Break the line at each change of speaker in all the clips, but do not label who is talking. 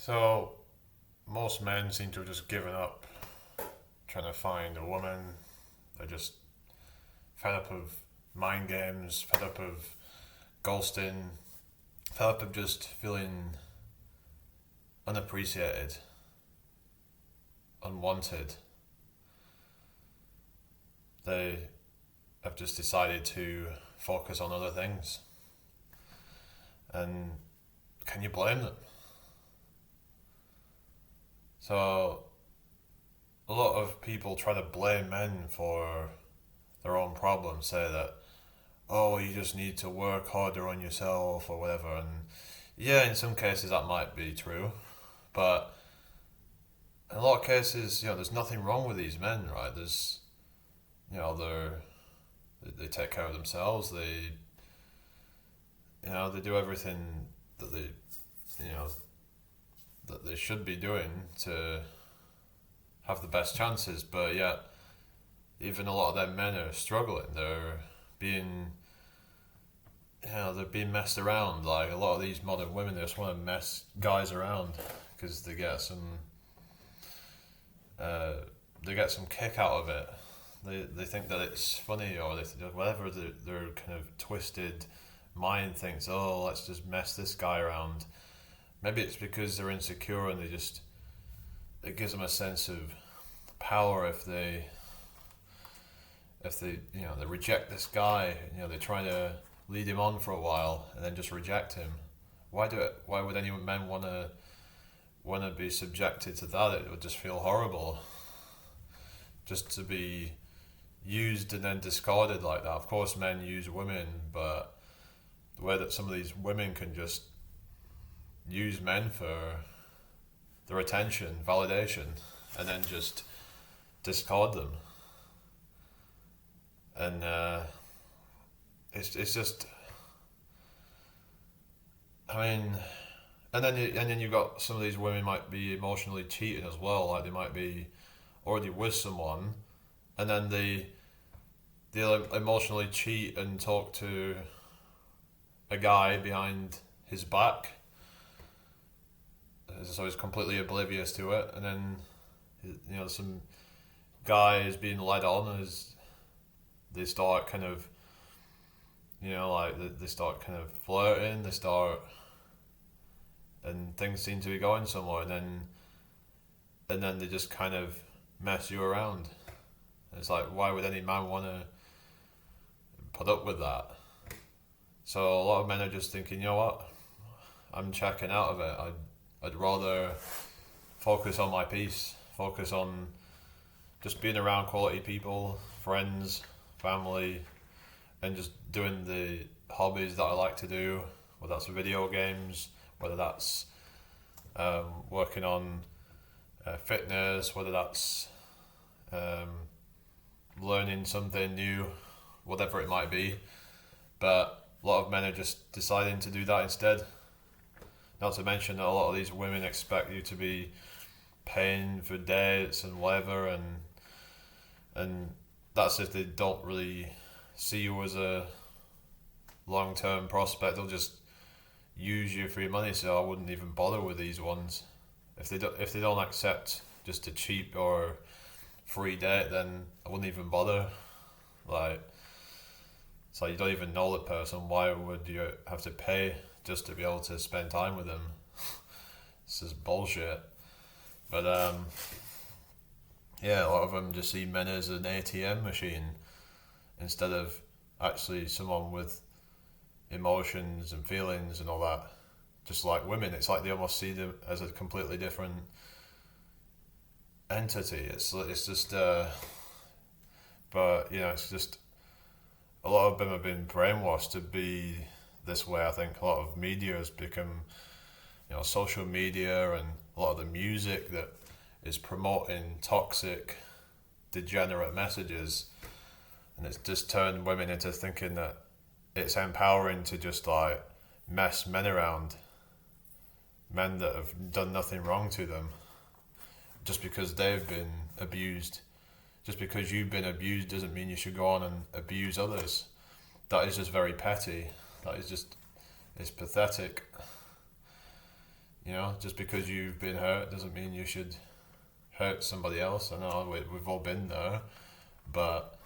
So most men seem to have just given up trying to find a woman. They're just fed up of mind games, fed up of ghosting, fed up of just feeling unappreciated, unwanted. They have just decided to focus on other things. And can you blame them? So a lot of people try to blame men for their own problems, say that, oh, you just need to work harder on yourself or whatever. And yeah, in some cases that might be true, but in a lot of cases, there's nothing wrong with these men, right? There's, they take care of themselves. They do everything that you know, that they should be doing to have the best chances. But yet, even a lot of them men are struggling. Being, they're being messed around. Like a lot of these modern women, they just want to mess guys around because uh, they get some kick out of it. They think that it's funny, or whatever their kind of twisted mind thinks. Oh, let's just mess this guy around. Maybe it's because they're insecure and it gives them a sense of power if they reject this guy. They try to lead him on for a while and then just reject him. Why do it? Why would any men want to be subjected to that? It would just feel horrible, just to be used and then discarded like that. Of course, men use women, but the way that some of these women can just use men for their attention, validation, and then just discard them. And it's just, I mean, and then you've got some of these women might be emotionally cheating as well. Like they might be already with someone, and then they'll emotionally cheat and talk to a guy behind his back, so he's completely oblivious to it. And then some guy is being led on as they start kind of they start kind of flirting, and things seem to be going somewhere, and then they just kind of mess you around. It's like, why would any man want to put up with that? So a lot of men are just thinking, you know what, I'm checking out of it. I'd rather focus on my peace, focus on just being around quality people, friends, family, and just doing the hobbies that I like to do, whether that's video games, whether that's working on fitness, whether that's um, learning something new, whatever it might be. But a lot of men are just deciding to do that instead. Not to mention that a lot of these women expect you to be paying for dates and whatever, and that's if they don't really see you as a long term prospect. They'll just use you for your money. So I wouldn't even bother with these ones. If they don't accept just a cheap or free date, then I wouldn't even bother. Like, so you don't even know the person. Why would you have to pay just to be able to spend time with them? This is bullshit. But yeah, a lot of them just see men as an ATM machine instead of actually someone with emotions and feelings and all that. Just like women, it's like they almost see them as a completely different entity. It's just but it's just a lot of them have been brainwashed to be this way. I think a lot of media has become, social media and a lot of the music that is promoting toxic, degenerate messages, and it's just turned women into thinking that it's empowering to just like mess men around, men that have done nothing wrong to them, just because they've been abused. Just because you've been abused doesn't mean you should go on and abuse others. That is just very petty. That is just, it's pathetic. know, just because you've been hurt doesn't mean you should hurt somebody else. I know we've all been there, but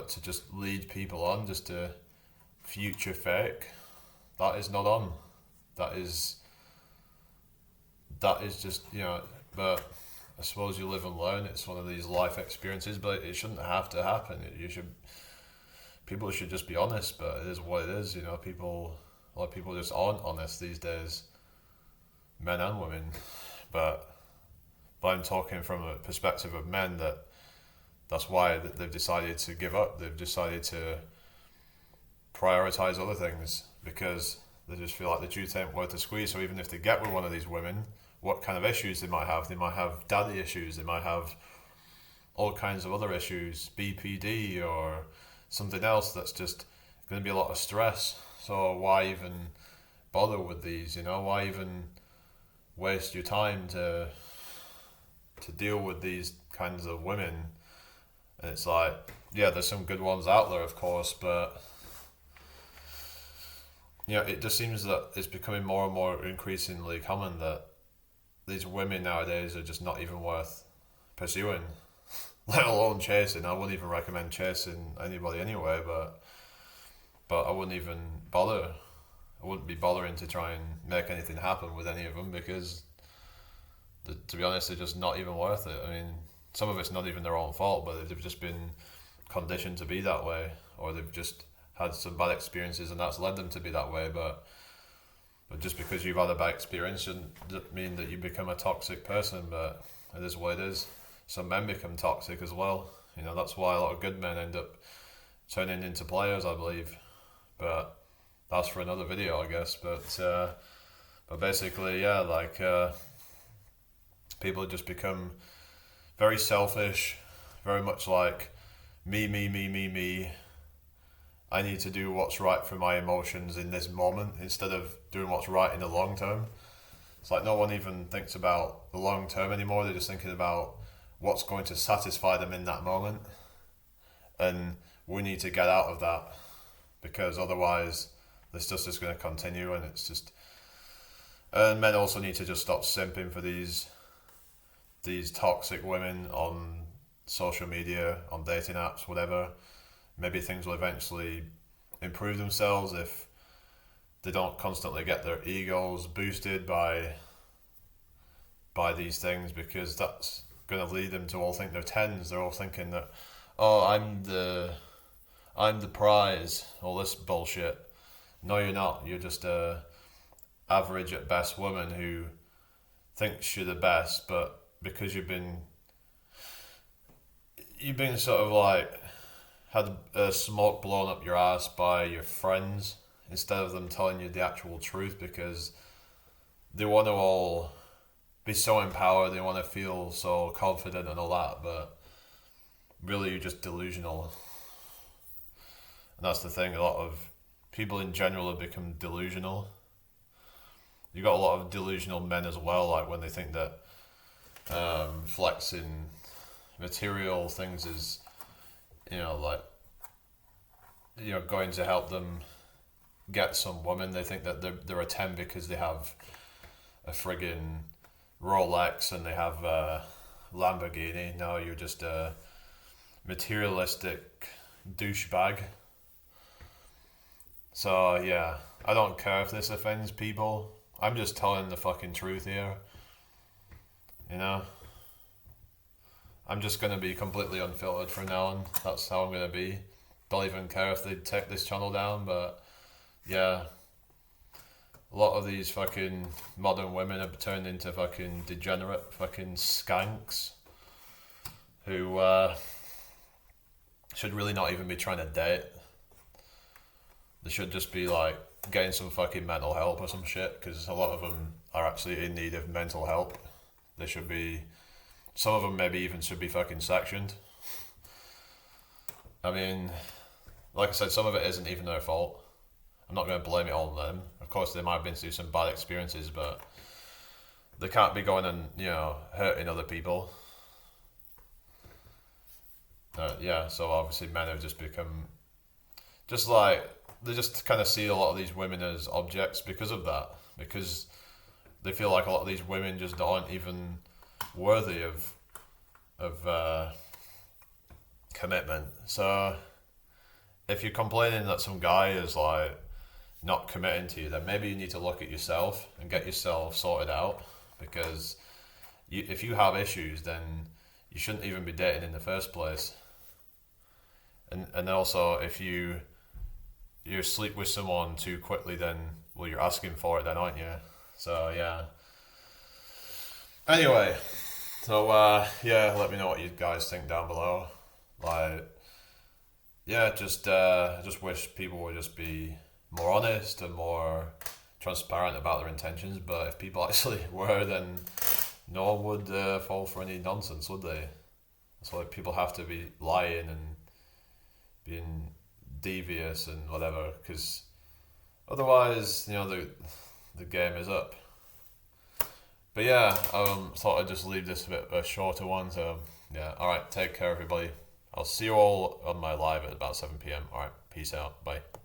to just lead people on, just to future fake, that is not on. That is just, you know, but I suppose you live and learn. It's one of these life experiences, but it shouldn't have to happen. People should just be honest, but it is what it is, you know. A lot of people just aren't honest these days, men and women. But I'm talking from a perspective of men, that's why they've decided to give up. They've decided to prioritize other things because they just feel like the truth ain't worth the squeeze. So even if they get with one of these women, what kind of issues they might have daddy issues, they might have all kinds of other issues, BPD or something else that's just going to be a lot of stress. So why even bother with these, you know? Why even waste your time to deal with these kinds of women? And it's like, yeah, there's some good ones out there, of course, but you know, it just seems that it's becoming more and more increasingly common that these women nowadays are just not even worth pursuing, let alone chasing. I wouldn't even recommend chasing anybody anyway, but I wouldn't even bother. I wouldn't be bothering to try and make anything happen with any of them because, to be honest, they're just not even worth it. I mean, some of it's not even their own fault, but they've just been conditioned to be that way, or they've just had some bad experiences and that's led them to be that way. But just because you've had a bad experience doesn't mean that you become a toxic person, but it is what it is. Some men become toxic as well. You know, that's why a lot of good men end up turning into players, I believe. But that's for another video, I guess. But basically, yeah, like people just become very selfish, very much like me. I need to do what's right for my emotions in this moment instead of doing what's right in the long term. It's like no one even thinks about the long term anymore. They're just thinking about what's going to satisfy them in that moment. And we need to get out of that because otherwise this stuff's just going to continue and it's just... And men also need to just stop simping for these toxic women on social media, on dating apps, whatever. Maybe things will eventually improve themselves if they don't constantly get their egos boosted by these things, because that's going to lead them to all think they're tens. They're all thinking that, oh, I'm the prize, all this bullshit. No, you're not. You're just a average at best woman who thinks you're the best, but because you've been sort of like had a smoke blown up your ass by your friends instead of them telling you the actual truth, because they want to all be so empowered, they want to feel so confident and all that, but really you're just delusional. And that's the thing, a lot of people in general have become delusional. You got a lot of delusional men as well, like when they think that flexing material things is, you know, like, you know, going to help them get some woman. They think that they're a 10 because they have a friggin' Rolex and they have a Lamborghini. No, you're just a materialistic douchebag. So yeah, I don't care if this offends people. I'm just telling the fucking truth here. You know? I'm just going to be completely unfiltered from now on. That's how I'm going to be. Don't even care if they take this channel down, but yeah. A lot of these fucking modern women have turned into fucking degenerate fucking skanks who should really not even be trying to date. They should just be like getting some fucking mental help or some shit, because a lot of them are actually in need of mental help. They should be... Some of them maybe even should be fucking sectioned. I mean, like I said, some of it isn't even their fault. I'm not going to blame it all on them. Of course, they might have been through some bad experiences, but they can't be going and, you know, hurting other people. Yeah, so obviously men have just become... Just like... They just kind of see a lot of these women as objects because of that. Because they feel like a lot of these women just aren't even worthy of commitment. So if you're complaining that some guy is like not committing to you, then maybe you need to look at yourself and get yourself sorted out, because if you have issues, then you shouldn't even be dating in the first place. And also, if you sleep with someone too quickly, then well, you're asking for it then, aren't you? So yeah. Anyway, so yeah, let me know what you guys think down below. Like, yeah, just wish people would just be more honest and more transparent about their intentions. But if people actually were, then no one would fall for any nonsense, would they? So like people have to be lying and being devious and whatever, because otherwise, the game is up. But yeah, thought I'd just leave this a bit a shorter one. So yeah, all right, take care, everybody. I'll see you all on my live at about 7 p.m. All right, peace out, bye.